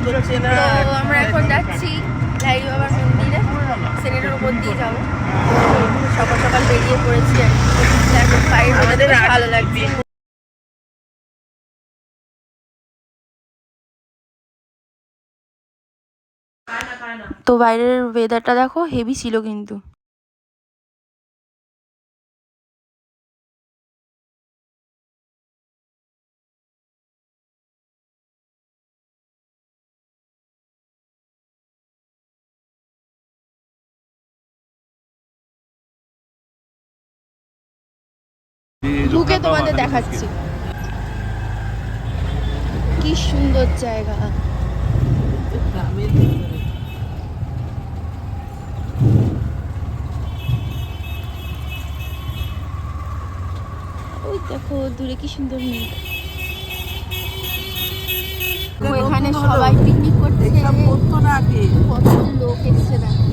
তো আমরা এখন যাচ্ছি লাইরি বাবার মন্দিরে, সেনেটের উপর দিয়ে যাবো। সকাল সকাল বেরিয়ে পড়েছি আর এখন বাইরে বেরোতে ভালো লাগছে। তো বাইরের ওয়েদারটা দেখো, হেভি ছিল কিন্তু। ঢুকে তোমাদের দেখাচ্ছি কি সুন্দর জায়গা। ওই দেখো দূরে কি সুন্দর মেঘ। এখানে সবাই পিকনিক করতে, কত লোক এসছে দেখো।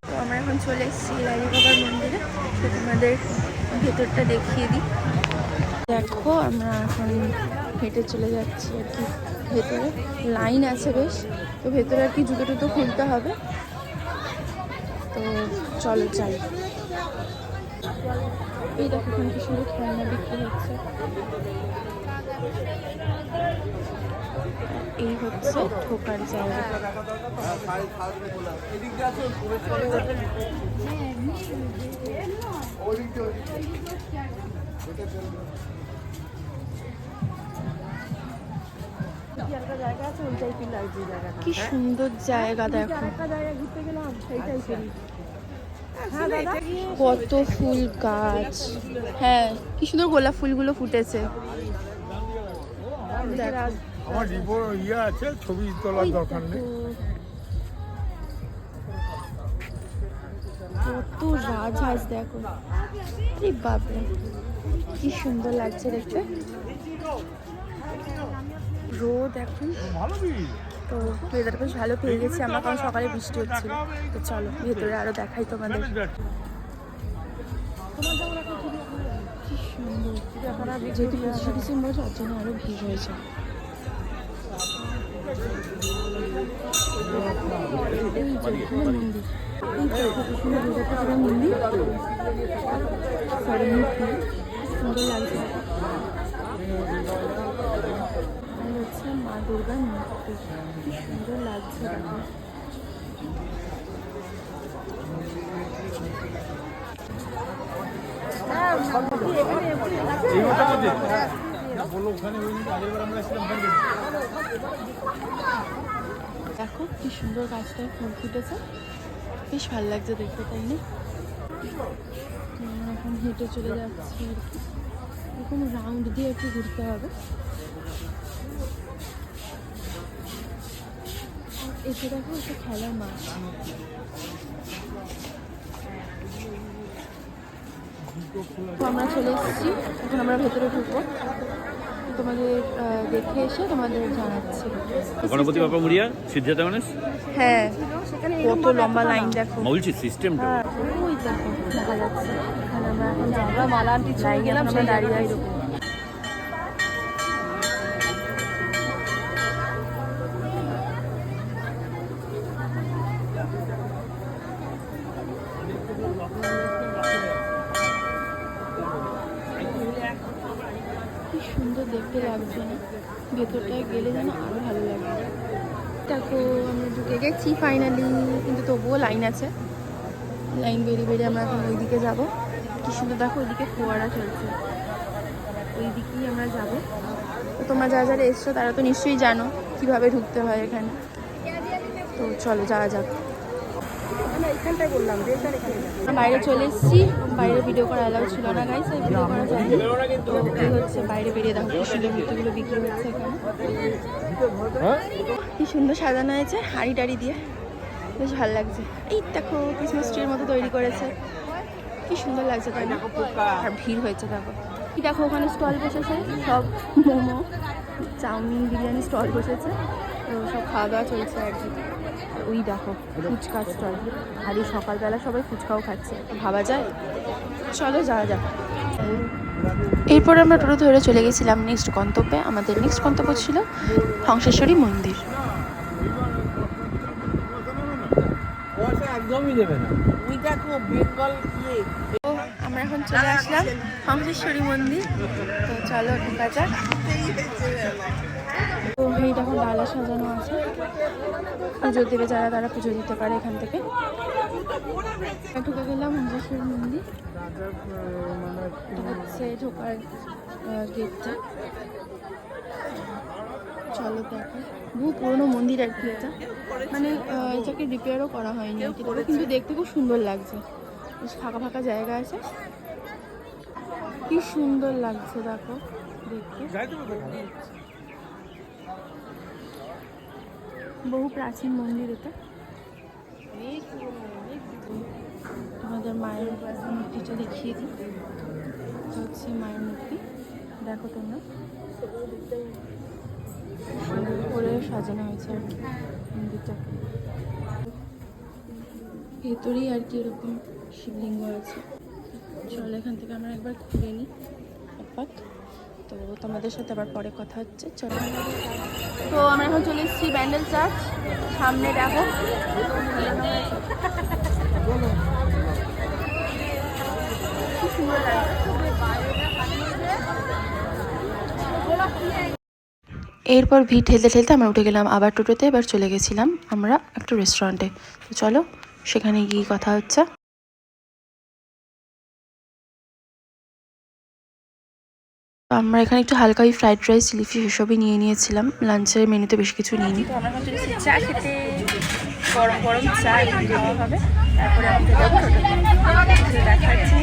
তো আমরা এখন চলে এসেছি লাইরি বাবার মন্দিরে, তো তোমাদের ভেতরটা দেখিয়ে দিই। দেখো আমরা এখন হেঁটে চলে যাচ্ছি আর কি ভেতরে। লাইন আছে বেশ, তো ভেতরে আর কি জুতো টুতো খুলতে হবে। তো চলো যাই। এই দেখো এখানে কি সুন্দর খেলনা বিক্রি হচ্ছে। এই হচ্ছে ঢোকার জায়গা। কি সুন্দর জায়গা দেখো, কত ফুল গাছ। হ্যাঁ কি সুন্দর গোলাপ ফুলগুলো ফুটেছে। ছবি তোলার দরকার নেই। কত রাজহাঁস দেখো, আরে বাপরে কি সুন্দর লাগছে দেখতে। রোদ এখন, তো ওয়েদারটা বেশ ভালো পেয়ে গেছি আমরা, কারণ সকালে বৃষ্টি হচ্ছিল। তো চলো ভেতরে আরো দেখাই তোমাদের। কি সুন্দর, যেহেতু 25শে ডিসেম্বর তার জন্য আরো ভিড় হয়েছে। মন্দির মন্দির সুন্দর লাগছে। হচ্ছে মা দুর্গার মূর্তি, কি সুন্দর লাগছে। দেখো কি সুন্দর গাছটায় ফুল ফুটেছে, বেশ ভালো লাগছে দেখতে, তাই না? এখন হেঁটে চলে যাচ্ছি আর কি, এরকম রাউন্ড দিয়ে একটু ঘুরতে হবে। এসে দেখো একটা খেলার মাঠ। তো আমরা চলে এসেছি, এখন আমরা ভেতরে ঢুকবো, তোমাদের দেখে এসে তোমাদের জানাচ্ছি। গণপতি বাবা মুড়িয়া সিদ্ধার্থ গণেশ। হ্যাঁ কত লম্বা লাইন দেখো, বলছি সিস্টেমটা ওই দেখো দেখা যাচ্ছে। এখানে আমরা এখন যাবো, মালা আন্টি ছবি গেলাম, আমরা দাঁড়িয়ে দাঁড়িয়ে কি সুন্দর দেখতে লাগছে না, ভেতরটায় গেলে যেন আরো ভালো লাগে। দেখো আমরা ঢুকে গেছি ফাইনালি, কিন্তু তবুও লাইন আছে। লাইন বেরিয়ে বেরিয়ে আমরা এখন ওইদিকে যাবো। কি সুন্দর দেখো, ওইদিকে ফোয়ারা চলছে, ওই দিকেই আমরা যাব। তো তোমরা যারা যারা এসছো তারা তো নিশ্চয়ই জানো কিভাবে ঢুকতে হয় এখানে। তো চলো যাওয়া যাক। বাইরে চলে এসেছি, বাইরে ভিডিও করা অ্যালাউ ছিল না গাইস, ভিডিও করা যায়নি। তো এই হচ্ছে বাইরে বেরিয়ে দেখো কি সুন্দর মূর্তিগুলো বিক্রি হচ্ছে এখানে, কি সুন্দর সাজানো হয়েছে হাঁড়ি টাড়ি দিয়ে, বেশ ভালো লাগছে। এই দেখো ক্রিসমাস ট্রির মতো তৈরি করেছে, কি সুন্দর লাগছে তাই না? আর ভিড় হয়েছে দেখো। কি দেখো ওখানে স্টল বসেছে, সব মোমো চাউমিন বিরিয়ানি স্টল বসেছে, তো সব খাওয়া দাওয়া চলছে আর কি। ওই দেখো ফুচকার স্টল, আর এই সকালবেলা সবাই ফুচকাও খাচ্ছে, ভাবা যায়। চলো যাওয়া যাক। এরপর আমরা টোটো ধরে চলে গেছিলাম নেক্সট গন্তব্যে। আমাদের নেক্সট গন্তব্য ছিল হংসেশ্বরী মন্দির। একদমই দেবে না ওইটা খুব বেঙ্গল তো আমরা এখন চলে আসলাম হংসেশ্বরী মন্দির। তো চলো ঢোকা যাক। তো এই দেখো ডালা সাজানো আছে, পুজো দেবে যারা তারা পুজো দিতে পারে এখান থেকে। ঢুকে গেলাম হংসেশ্বরী মন্দির। এটা হচ্ছে ঢোকার গেটটা। চলো দেখো, বহু পুরোনো মন্দির আর কি এটা, মানে এটাকে রিপেয়ারও করা হয়নি আর কি, তবে কিন্তু দেখতে খুব সুন্দর লাগছে। বেশ ফাঁকা ফাঁকা জায়গা আছে, কি সুন্দর লাগছে দেখো দেখতে। বহু প্রাচীন মন্দির এটা। তোমাদের মায়ের মূর্তিটা দেখিয়ে দিই। এটা হচ্ছে মায়ের মূর্তি, দেখো তোমরা সুন্দর করে সাজানো হয়েছে আর কি মন্দিরটা। ভেতরেই আর কি এরকম শিবলিঙ্গ আছে। চলো এখান থেকে আমরা একবার ঘুরে নিই একবার, তো তোমাদের সাথে আবার পরে কথা হচ্ছে। চলো, তো আমরা এখন চলে এসেছি ব্যান্ডেল চার্চ সামনে, দেখো কি সুন্দর লাগছে। এরপর ভিড় ঠেলতে ঠেলতে আমরা উঠে গেলাম আবার টোটোতে। এবার চলে গেছিলাম আমরা একটা রেস্টুরেন্টে। তো চলো সেখানে গিয়ে কথা হচ্ছে। আমরা এখানে একটু হালকা ওই ফ্রাইড রাইস, চিলি ফিশ এসবই নিয়ে নিয়েছিলাম, লাঞ্চের মেনুতে বেশি কিছু নিইনি। তো আমরা এখন চলেছি চা খেতে, গরম গরম চা খাওয়া হবে, তারপরে আমরা যাবো টোটোতে। দেখা হচ্ছে